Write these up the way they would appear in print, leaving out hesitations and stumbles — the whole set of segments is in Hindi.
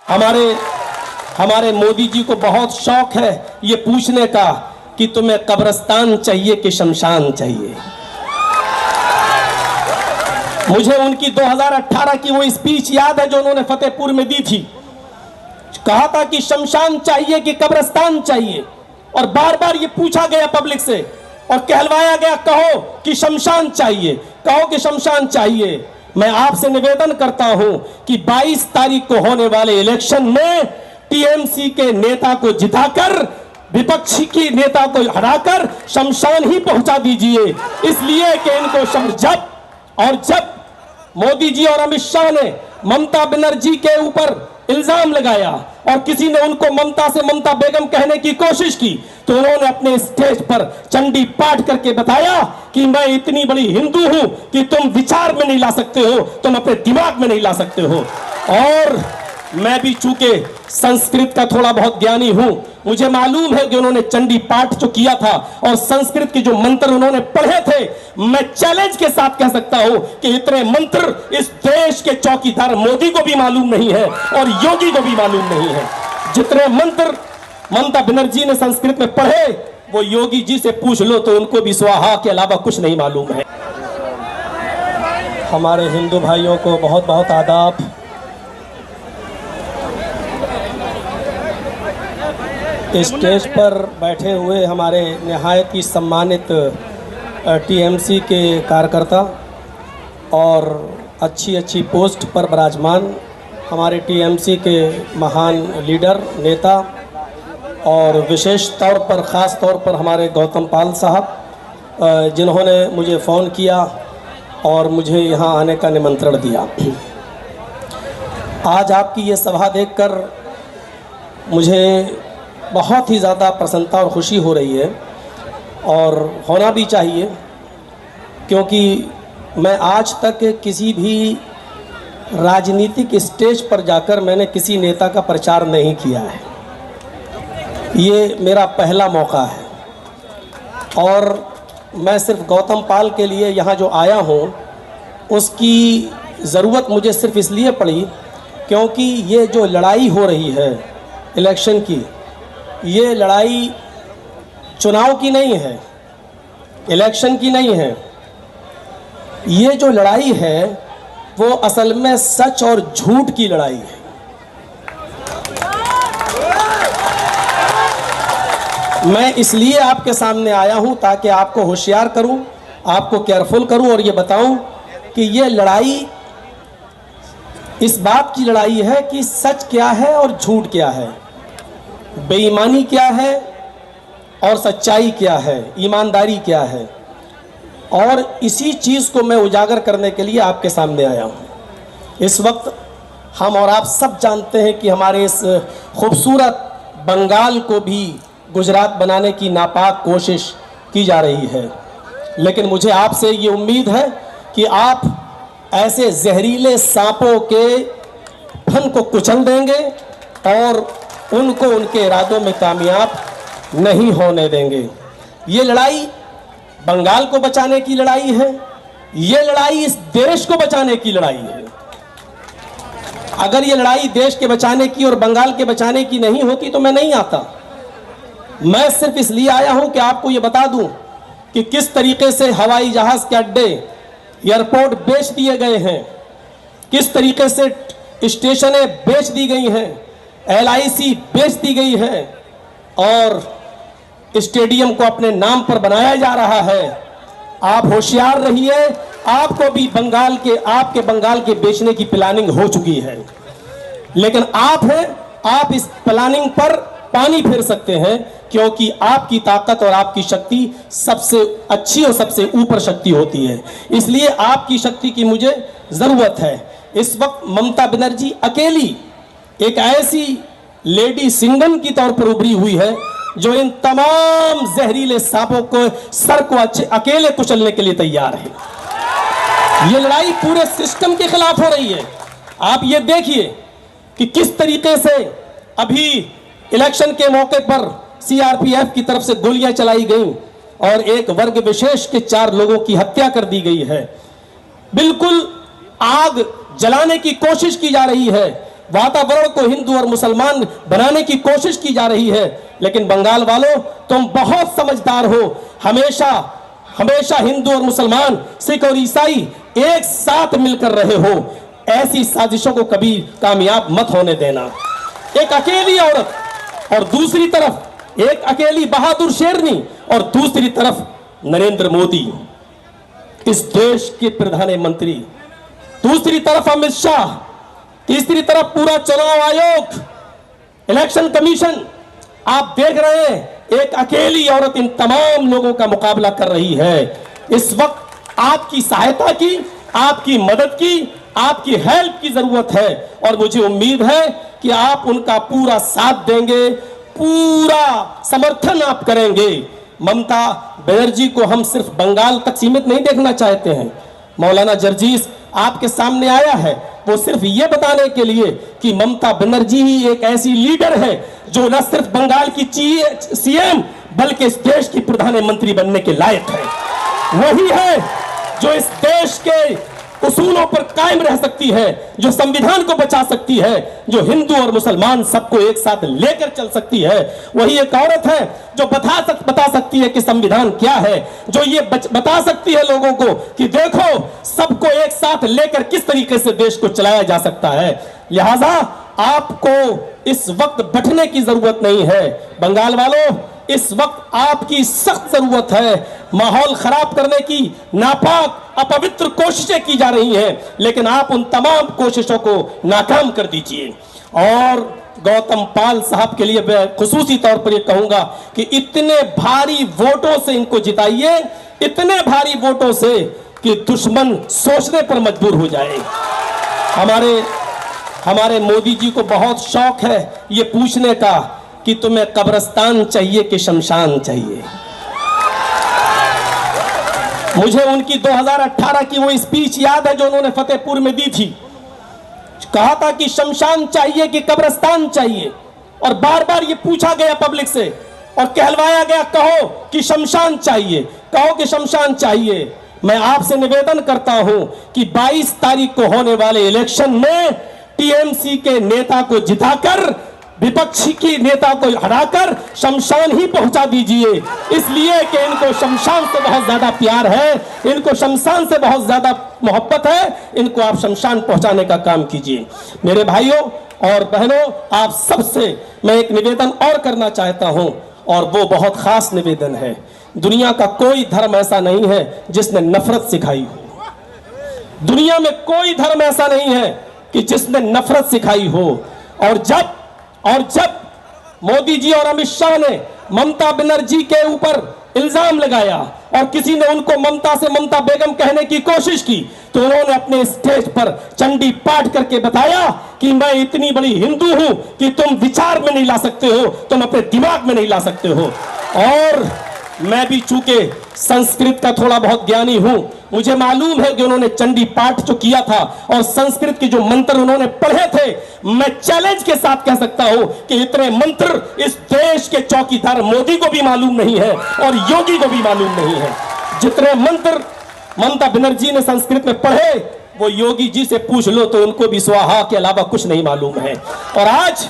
हमारे मोदी जी को बहुत शौक है ये पूछने का कि तुम्हें कब्रिस्तान चाहिए कि शमशान चाहिए। मुझे उनकी 2018 की वो स्पीच याद है जो उन्होंने फतेहपुर में दी थी। कहा था कि शमशान चाहिए कि कब्रिस्तान चाहिए, और बार बार ये पूछा गया पब्लिक से और कहलवाया गया कहो कि शमशान चाहिए, कहो कि शमशान चाहिए। मैं आपसे निवेदन करता हूं कि 22 तारीख को होने वाले इलेक्शन में टीएमसी के नेता को जिताकर, विपक्षी की नेता को हराकर शमशान ही पहुंचा दीजिए। इसलिए कि इनको जब मोदी जी और अमित शाह ने ममता बनर्जी के ऊपर इल्जाम लगाया और किसी ने उनको ममता से ममता बेगम कहने की कोशिश की, तो उन्होंने अपने स्टेज पर चंडी पाठ करके बताया कि मैं इतनी बड़ी हिंदू हूं कि तुम विचार में नहीं ला सकते हो, तुम अपने दिमाग में नहीं ला सकते हो। और मैं भी चूंकि संस्कृत का थोड़ा बहुत ज्ञानी हूं, मुझे मालूम है कि उन्होंने चंडी पाठ जो किया था और संस्कृत के जो मंत्र उन्होंने पढ़े थे, मैं चैलेंज के साथ कह सकता हूं कि इतने मंत्र इस देश के चौकीदार मोदी को भी मालूम नहीं है और योगी को भी मालूम नहीं है। जितने मंत्र ममता बनर्जी ने संस्कृत में पढ़े वो योगी जी से पूछ लो तो उनको भी स्वाहा के अलावा कुछ नहीं मालूम है। हमारे हिंदू भाइयों को बहुत बहुत आदाब। स्टेज पर बैठे हुए हमारे निहायत ही सम्मानित टीएमसी के कार्यकर्ता और अच्छी पोस्ट पर विराजमान हमारे टीएमसी के महान लीडर नेता, और विशेष तौर पर ख़ास तौर पर हमारे गौतम पाल साहब जिन्होंने मुझे फ़ोन किया और मुझे यहाँ आने का निमंत्रण दिया। आज आपकी ये सभा देखकर मुझे बहुत ही ज़्यादा प्रसन्नता और खुशी हो रही है, और होना भी चाहिए, क्योंकि मैं आज तक किसी भी राजनीतिक स्टेज पर जाकर मैंने किसी नेता का प्रचार नहीं किया है। ये मेरा पहला मौका है, और मैं सिर्फ गौतम पाल के लिए यहाँ जो आया हूँ उसकी ज़रूरत मुझे सिर्फ इसलिए पड़ी क्योंकि ये जो लड़ाई हो रही है इलेक्शन की, ये लड़ाई चुनाव की नहीं है, इलेक्शन की नहीं है। ये जो लड़ाई है वो असल में सच और झूठ की लड़ाई है। मैं इसलिए आपके सामने आया हूं ताकि आपको होशियार करूं, आपको केयरफुल करूं और ये बताऊं कि ये लड़ाई इस बात की लड़ाई है कि सच क्या है और झूठ क्या है, बेईमानी क्या है और सच्चाई क्या है, ईमानदारी क्या है। और इसी चीज़ को मैं उजागर करने के लिए आपके सामने आया हूँ। इस वक्त हम और आप सब जानते हैं कि हमारे इस खूबसूरत बंगाल को भी गुजरात बनाने की नापाक कोशिश की जा रही है, लेकिन मुझे आपसे ये उम्मीद है कि आप ऐसे जहरीले सांपों के फन को कुचल देंगे और उनको उनके इरादों में कामयाब नहीं होने देंगे। ये लड़ाई बंगाल को बचाने की लड़ाई है, ये लड़ाई इस देश को बचाने की लड़ाई है। अगर ये लड़ाई देश के बचाने की और बंगाल के बचाने की नहीं होती तो मैं नहीं आता। मैं सिर्फ इसलिए आया हूं कि आपको ये बता दूं कि किस तरीके से हवाई जहाज के अड्डे, एयरपोर्ट बेच दिए गए हैं, किस तरीके से स्टेशनें बेच दी गई हैं, LIC बेच दी गई है और स्टेडियम को अपने नाम पर बनाया जा रहा है। आप होशियार रहिए, आपको भी आपके बंगाल के बेचने की प्लानिंग हो चुकी है, लेकिन आप इस प्लानिंग पर पानी फेर सकते हैं, क्योंकि आपकी ताकत और आपकी शक्ति सबसे अच्छी और सबसे ऊपर शक्ति होती है। इसलिए आपकी शक्ति की मुझे जरूरत है। इस वक्त ममता बनर्जी अकेली एक ऐसी लेडी सिंगम की तौर पर उभरी हुई है जो इन तमाम जहरीले सांपों को सर को अकेले कुचलने के लिए तैयार है। ये लड़ाई पूरे सिस्टम के खिलाफ हो रही है। आप ये देखिए कि किस तरीके से अभी इलेक्शन के मौके पर CRPF की तरफ से गोलियां चलाई गई और एक वर्ग विशेष के 4 लोगों की हत्या कर दी गई है। बिल्कुल आग जलाने की कोशिश की जा रही है। वातावरण को हिंदू और मुसलमान बनाने की कोशिश की जा रही है। लेकिन बंगाल वालों, तुम बहुत समझदार हो। हमेशा हमेशा हिंदू और मुसलमान, सिख और ईसाई एक साथ मिलकर रहे हो। ऐसी साजिशों को कभी कामयाब मत होने देना। एक अकेली औरत और दूसरी तरफ एक अकेली बहादुर शेरनी और दूसरी तरफ नरेंद्र मोदी, इस देश के प्रधानमंत्री, दूसरी तरफ अमित शाह, तीसरी तरफ पूरा चुनाव आयोग, इलेक्शन कमीशन। आप देख रहे हैं एक अकेली औरत इन तमाम लोगों का मुकाबला कर रही है। इस वक्त आपकी सहायता की, आपकी मदद की, आपकी हेल्प की जरूरत है और मुझे उम्मीद है कि आप उनका पूरा साथ देंगे, पूरा समर्थन आप करेंगे। ममता बनर्जी को हम सिर्फ बंगाल तक सीमित नहीं देखना चाहते हैं। मौलाना जर्जीस आपके सामने आया है वो सिर्फ ये बताने के लिए कि ममता बनर्जी ही एक ऐसी लीडर है जो न सिर्फ बंगाल की सीएम बल्कि इस देश की प्रधानमंत्री बनने के लायक है। वही है जो इस देश के उसूलों पर कायम रह सकती है, जो संविधान को बचा सकती है, जो हिंदू और मुसलमान सबको एक साथ लेकर चल सकती है। वही एक औरत है जो बता सकती है कि संविधान क्या है, जो ये बता सकती है लोगों को कि देखो सबको एक साथ लेकर किस तरीके से देश को चलाया जा सकता है। लिहाजा आपको इस वक्त बंटने की जरूरत नहीं है। बंगाल वालों, इस वक्त आपकी सख्त जरूरत है। माहौल खराब करने की नापाक अपवित्र कोशिशें की जा रही हैं, लेकिन आप उन तमाम कोशिशों को नाकाम कर दीजिए। और गौतम पाल साहब के लिए मैं खुसूसी तौर पर यह कहूंगा कि इतने भारी वोटों से इनको जिताइए, इतने भारी वोटों से कि दुश्मन सोचने पर मजबूर हो जाए। हमारे मोदी जी को बहुत शौक है ये पूछने का कि तुम्हें कब्रिस्तान चाहिए कि शमशान चाहिए। मुझे उनकी 2018 की वो स्पीच याद है जो उन्होंने फतेहपुर में दी थी। कहा था कि शमशान चाहिए कि कब्रिस्तान चाहिए, और बार बार ये पूछा गया पब्लिक से और कहलवाया गया कहो कि शमशान चाहिए, कहो कि शमशान चाहिए। मैं आपसे निवेदन करता हूं कि 22 तारीख को होने वाले इलेक्शन में टीएमसी के नेता को जिताकर, विपक्षी की नेता को हराकर शमशान ही पहुंचा दीजिए, इसलिए कि इनको शमशान से बहुत ज्यादा प्यार है, इनको शमशान से बहुत ज्यादा मोहब्बत है। इनको आप शमशान पहुंचाने का काम कीजिए। मेरे भाइयों और बहनों, आप सबसे मैं एक निवेदन और करना चाहता हूं, और वो बहुत खास निवेदन है। दुनिया का कोई धर्म ऐसा नहीं है जिसने नफरत सिखाई हो। दुनिया में कोई धर्म ऐसा नहीं है कि जिसने नफरत सिखाई हो। और जब मोदी जी और अमित शाह ने ममता बनर्जी के ऊपर इल्जाम लगाया और किसी ने उनको ममता से ममता बेगम कहने की कोशिश की, तो उन्होंने अपने स्टेज पर चंडी पाठ करके बताया कि मैं इतनी बड़ी हिंदू हूं कि तुम विचार में नहीं ला सकते हो, तुम अपने दिमाग में नहीं ला सकते हो। और मैं भी चूंकि संस्कृत का थोड़ा बहुत ज्ञानी हूं, मुझे मालूम है कि उन्होंने चंडी पाठ जो किया था और संस्कृत के जो मंत्र उन्होंने पढ़े थे, मैं चैलेंज के साथ कह सकता हूं कि इतने मंत्र इस देश के चौकीदार मोदी को भी मालूम नहीं है और योगी को भी मालूम नहीं है। जितने मंत्र ममता बनर्जी ने संस्कृत में पढ़े वो योगी जी से पूछ लो तो उनको भी स्वाहा के अलावा कुछ नहीं मालूम है। और आज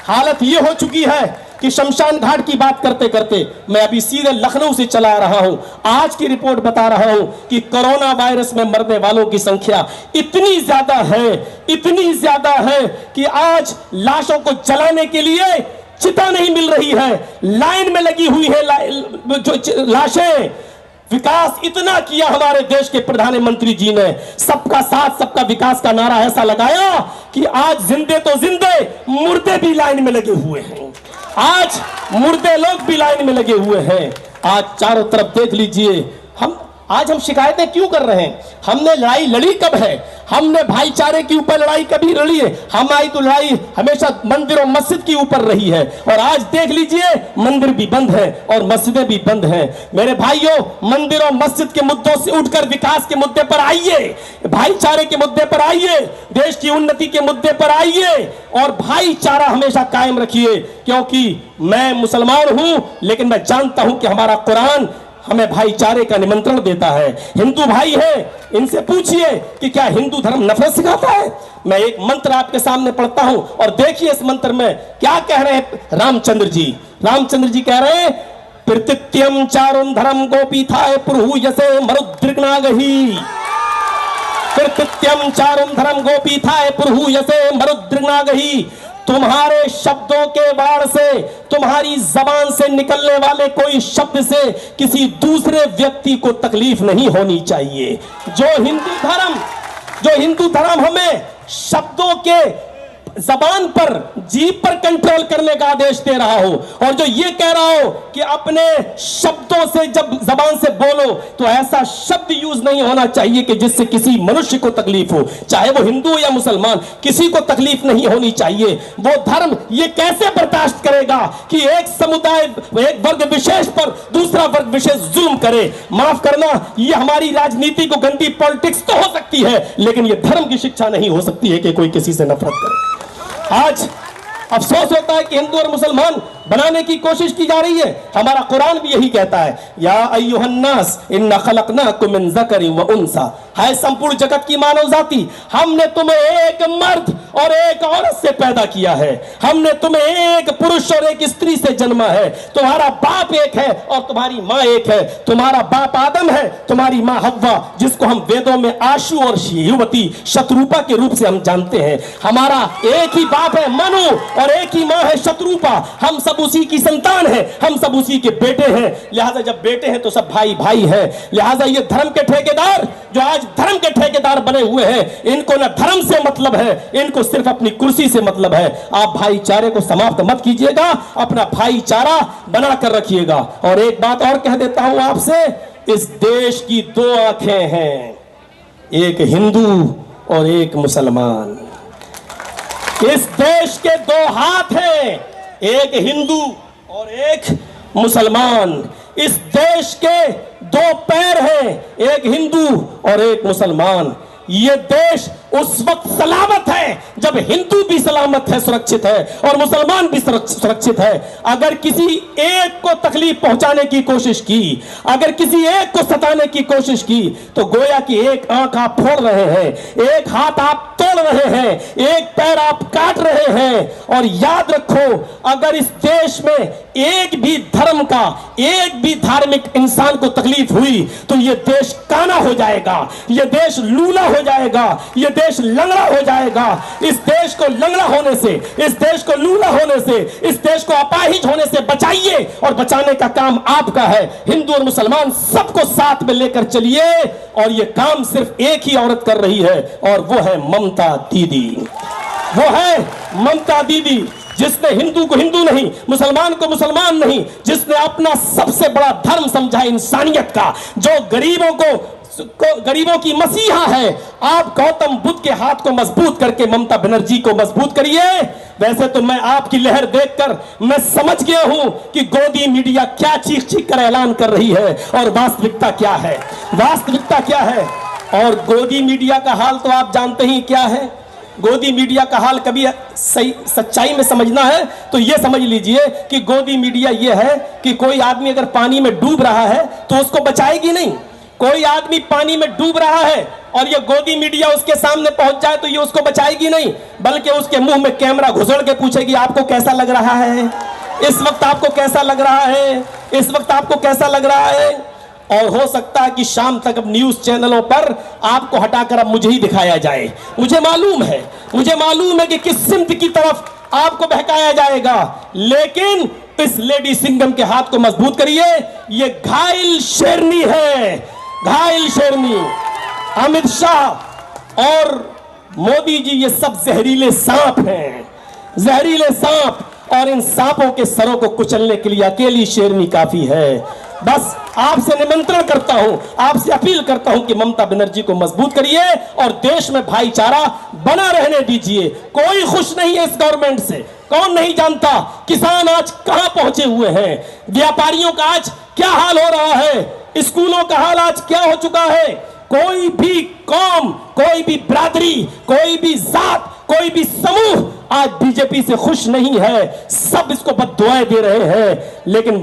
हालत ये हो चुकी है कि शमशान घाट की बात करते करते मैं अभी सीधे लखनऊ से चला रहा हूं। आज की रिपोर्ट बता रहा हूं कि कोरोना वायरस में मरने वालों की संख्या इतनी ज्यादा है कि आज लाशों को जलाने के लिए चिता नहीं मिल रही है, लाइन में लगी हुई है जो लाशें। विकास इतना किया हमारे देश के प्रधानमंत्री जी ने, सबका साथ सबका विकास का नारा ऐसा लगाया कि आज जिंदे तो जिंदे, मुर्दे भी लाइन में लगे हुए हैं। आज मुर्दे लोग भी लाइन में लगे हुए हैं। आज चारों तरफ देख लीजिए, हम शिकायतें क्यों कर रहे हैं? हमने लड़ाई लड़ी कब है? हमने भाईचारे के ऊपर लड़ाई कभी लड़ी है? हमारी तो लड़ाई हमेशा मंदिर और मस्जिद के ऊपर रही है, और आज देख लीजिए मंदिर भी बंद है और मस्जिदें भी बंद हैं। मेरे भाइयों, मंदिर और मस्जिद के मुद्दों से उठकर विकास के मुद्दे पर आइए, भाईचारे के मुद्दे पर आइए, देश की उन्नति के मुद्दे पर आइए और भाईचारा हमेशा कायम रखिए। क्योंकि मैं मुसलमान हूं, लेकिन मैं जानता हूं कि हमारा कुरान हमें भाईचारे का निमंत्रण देता है। हिंदू भाई है, इनसे पूछिए कि क्या हिंदू धर्म नफरत सिखाता है। मैं एक मंत्र आपके सामने पढ़ता हूं और देखिए इस मंत्र में क्या कह रहे हैं रामचंद्र जी। रामचंद्र जी कह रहे हैं, प्रत्यत्यम चारुन धर्म गोपी थाय पुरहु यसे मरुद्रिग्नागही। प्रत्यत्यम चारुन धर्म गोपी थाय पुरहु यसे मरुद्रिग्नागही। तुम्हारे शब्दों के वार से, तुम्हारी जबान से निकलने वाले कोई शब्द से किसी दूसरे व्यक्ति को तकलीफ नहीं होनी चाहिए। जो हिंदू धर्म हमें शब्दों के जबान पर, जीभ पर कंट्रोल करने का आदेश दे रहा हो और जो ये कह रहा हो कि अपने शब्दों से जब जबान से बोलो तो ऐसा शब्द यूज नहीं होना चाहिए कि जिससे किसी मनुष्य को तकलीफ हो, चाहे वो हिंदू या मुसलमान, किसी को तकलीफ नहीं होनी चाहिए। वो धर्म ये कैसे बर्दाश्त करेगा कि एक समुदाय, एक वर्ग विशेष पर दूसरा वर्ग विशेष जुल्म करे। माफ करना, ये हमारी राजनीति को गंदी पॉलिटिक्स तो हो सकती है, लेकिन ये धर्म की शिक्षा नहीं हो सकती है कि कोई किसी से नफरत करे। आज अफसोस होता है कि हिंदू और मुसलमान बनाने की कोशिश की जा रही है। हमारा कुरान भी यही कहता है, या अय्युहन्नास इन्ना खलकनाकुम मिन ज़करिन व उन्सा। है संपूर्ण जगत की मानव जाति, हमने तुम्हें एक मर्द और एक औरत से पैदा किया है। हमने तुम्हें एक पुरुष और एक स्त्री से जन्मा है। तुम्हारा बाप एक है और तुम्हारी माँ एक है। तुम्हारा बाप आदम है, तुम्हारी माँ हव्वा, जिसको हम वेदों में आशु और युवती शत्रुपा के रूप से हम जानते हैं। हमारा एक ही बाप है मनु और एक ही माँ है शत्रुपा। हम सब उसी की संतान है, हम सब उसी के बेटे हैं। लिहाजा जब बेटे हैं तो सब भाई भाई है। लिहाजा ये धर्म के ठेकेदार जो आज धर्म के ठेकेदार बने हुए हैं, इनको ना धर्म से मतलब है, इनको सिर्फ अपनी कुर्सी से मतलब है। आप भाईचारे को समाप्त मत कीजिएगा, अपना भाईचारा बना कर रखिएगा। और एक बात और कह देता हूं आपसे, इस देश की दो आंखें हैं, एक हिंदू और एक मुसलमान। इस देश के दो हाथ हैं, एक हिंदू और एक मुसलमान। इस देश के दो पैर हैं, एक हिंदू और एक मुसलमान। ये देश उस वक्त सलामत है जब हिंदू भी सलामत है, सुरक्षित है, और मुसलमान भी सुरक्षित है। अगर किसी एक को तकलीफ पहुंचाने की कोशिश की, अगर किसी एक को सताने की कोशिश की, तो गोया कि एक आंख आप फोड़ रहे हैं, एक हाथ आप तोड़ रहे हैं, एक पैर आप काट रहे हैं। और याद रखो, अगर इस देश में एक भी धर्म का, एक भी धार्मिक इंसान को तकलीफ हुई तो यह देश काना हो जाएगा, यह देश लूला हो जाएगा, यह देश लंगड़ा हो जाएगा। इस देश को लंगड़ा होने से, इस देश को लूला होने से, इस देश को अपाहिज होने से बचाइए, और बचाने का काम आपका है। हिंदू और मुसलमान सबको साथ में लेकर चलिए, और यह काम सिर्फ एक ही औरत कर रही है, और वो है ममता दीदी। वो है ममता दीदी, जिसने हिंदू को हिंदू नहीं, मुसलमान को मुसलमान नहीं, जिसने अपना सबसे बड़ा धर्म समझा इंसानियत का, जो गरीबों की मसीहा है। आप गौतम बुद्ध के हाथ को मजबूत करके ममता बनर्जी को मजबूत करिए। वैसे तो मैं आपकी लहर देखकर मैं समझ गया हूं कि गोदी मीडिया क्या चीख चीख कर ऐलान कर रही है और वास्तविकता क्या है, वास्तविकता क्या है। और गोदी मीडिया का हाल तो आप जानते ही क्या है। गोदी मीडिया का हाल कभी सही सच्चाई में समझना है तो यह समझ लीजिए कि गोदी मीडिया यह है कि कोई आदमी अगर पानी में डूब रहा है तो उसको बचाएगी नहीं। कोई आदमी पानी में डूब रहा है और ये गोदी मीडिया उसके सामने पहुंच जाए तो ये उसको बचाएगी नहीं, बल्कि उसके मुंह में कैमरा घुसड़ के पूछेगी आपको कैसा लग रहा है, इस वक्त आपको कैसा लग रहा है, इस वक्त आपको कैसा लग रहा है। और हो सकता है कि शाम तक अब न्यूज चैनलों पर आपको हटाकर अब मुझे ही दिखाया जाए। मुझे मालूम है कि किस सिमत की तरफ आपको बहकाया जाएगा, लेकिन इस लेडी सिंघम के हाथ को मजबूत करिए। ये घायल शेरनी है, घायल शेरनी। अमित शाह और मोदी जी ये सब जहरीले सांप हैं, जहरीले सांप, और इन सांपों के सरों को कुचलने के लिए अकेली शेरनी काफी है। बस आपसे निमंत्रण करता हूं, आपसे अपील करता हूं कि ममता बनर्जी को मजबूत करिए और देश में भाईचारा बना रहने दीजिए। कोई खुश नहीं है इस गवर्नमेंट से, कौन नहीं जानता किसान आज कहां पहुंचे हुए हैं, व्यापारियों का आज क्या हाल हो रहा है, स्कूलों का हाल आज क्या हो चुका है। कोई भी कौम, कोई भी बिरादरी, कोई भी जात कोई भी समूह आज बीजेपी से खुश नहीं है, सब इसको बद्दुआएं दे रहे हैं। लेकिन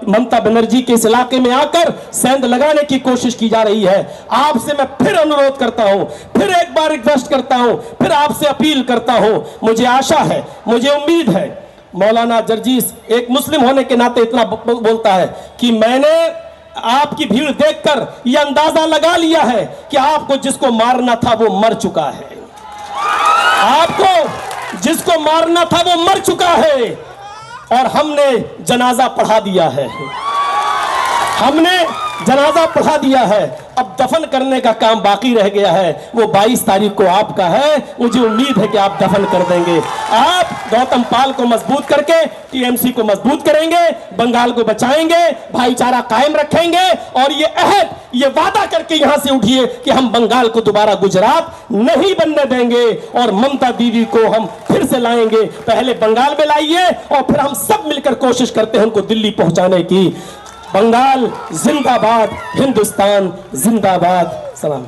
ममता बनर्जी के इस इलाके में आकर सेंध लगाने की कोशिश की जा रही है। आपसे मैं फिर अनुरोध करता हूं, फिर एक बार रिक्वेस्ट करता हूं, फिर आपसे अपील करता हूं। मुझे आशा है, मुझे उम्मीद है, मौलाना जर्जीस एक मुस्लिम होने के नाते इतना बोलता है कि मैंने आपकी भीड़ देखकर यह अंदाजा लगा लिया है कि आपको जिसको मारना था वो मर चुका है, आपको जिसको मारना था वो मर चुका है, और हमने जनाजा पढ़ा दिया है, हमने जनाजा पढ़ा दिया है। अब दफन करने का काम बाकी रह गया है, वो 22 तारीख को आपका है। मुझे उम्मीद है कि आप दफन कर देंगे। आप गौतम पाल को मजबूत करके टीएमसी को मजबूत करेंगे, बंगाल को बचाएंगे, भाईचारा कायम रखेंगे, और ये अहद, ये वादा करके यहां से उठिए कि हम बंगाल को दोबारा गुजरात नहीं बनने देंगे, और ममता दीदी को हम फिर से लाएंगे। पहले बंगाल में लाइए, और फिर हम सब मिलकर कोशिश करते हैं उनको दिल्ली पहुंचाने की। बंगाल जिंदाबाद, हिंदुस्तान जिंदाबाद। सलाम।